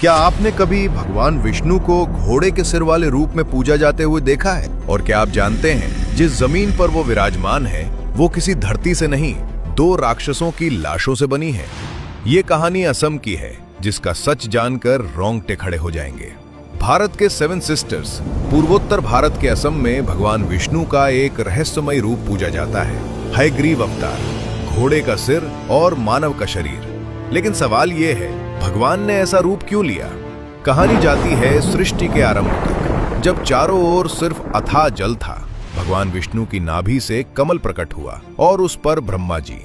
क्या आपने कभी भगवान विष्णु को घोड़े के सिर वाले रूप में पूजा जाते हुए देखा है? और क्या आप जानते हैं जिस जमीन पर वो विराजमान है वो किसी धरती से नहीं, दो राक्षसों की लाशों से बनी है। ये कहानी असम की है जिसका सच जानकर रोंगटे खड़े हो जाएंगे। भारत के 7 सिस्टर्स पूर्वोत्तर भारत के असम में भगवान विष्णु का एक रहस्यमय रूप पूजा जाता है, हयग्रीव अवतार, घोड़े का सिर और मानव का शरीर। लेकिन सवाल यह है, भगवान ने ऐसा रूप क्यों लिया? कहानी जाती है सृष्टि के आरंभ तक, जब चारों ओर सिर्फ अथाह जल था। भगवान विष्णु की नाभि से कमल प्रकट हुआ और उस पर ब्रह्मा जी।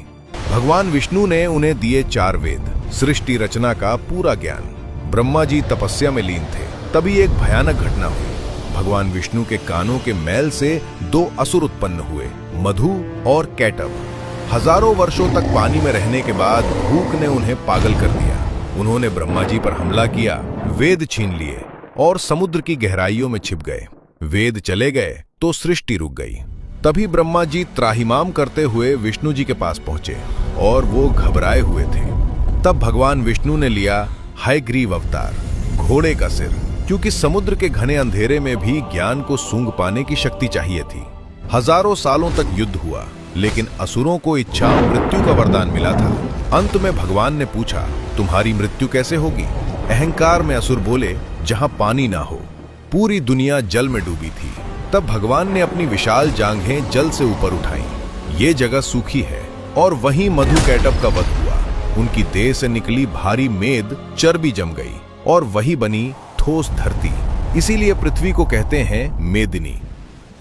भगवान विष्णु ने उन्हें दिए 4 वेद, सृष्टि रचना का पूरा ज्ञान। ब्रह्मा जी तपस्या में लीन थे, तभी एक भयानक घटना हुई। भगवान विष्णु के कानों के मैल से 2 असुर उत्पन्न हुए, मधु और कैटभ। हजारों वर्षों तक पानी में रहने के बाद भूख ने उन्हें पागल कर दिया। उन्होंने ब्रह्मा जी पर हमला किया, वेद छीन लिए और समुद्र की गहराइयों में छिप गए। वेद चले गए तो सृष्टि रुक गई। तभी ब्रह्मा जी त्राहिमाम करते हुए विष्णु जी के पास पहुंचे और वो घबराए हुए थे। तब भगवान विष्णु ने लिया हयग्रीव अवतार, घोड़े का सिर, क्योंकि समुद्र के घने अंधेरे में भी ज्ञान को सूंघ पाने की शक्ति चाहिए थी। हजारों सालों तक युद्ध हुआ, लेकिन असुरों को इच्छा मृत्यु का वरदान मिला था। अंत में भगवान ने पूछा, तुम्हारी मृत्यु कैसे होगी? अहंकार में असुर बोले, जहां पानी ना हो। पूरी दुनिया जल में डूबी थी। तब भगवान ने अपनी विशाल जांघें जल से ऊपर उठाई। ये जगह सूखी है और वहीं मधु कैटभ का वध हुआ। उनकी देह से निकली भारी मेद चर्बी जम गई और वही बनी ठोस धरती। इसीलिए पृथ्वी को कहते हैं मेदिनी।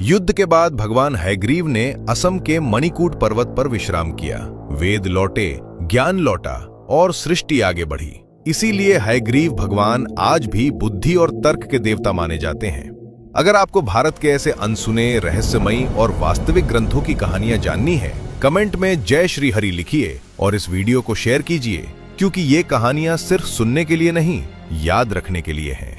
युद्ध के बाद भगवान हयग्रीव ने असम के मणिकूट पर्वत पर विश्राम किया। वेद लौटे, ज्ञान लौटा और सृष्टि आगे बढ़ी। इसीलिए हयग्रीव भगवान आज भी बुद्धि और तर्क के देवता माने जाते हैं। अगर आपको भारत के ऐसे अनसुने, रहस्यमयी और वास्तविक ग्रंथों की कहानियां जाननी है, कमेंट में जय श्री हरि लिखिए और इस वीडियो को शेयर कीजिए, क्योंकि ये कहानियां सिर्फ सुनने के लिए नहीं, याद रखने के लिए हैं।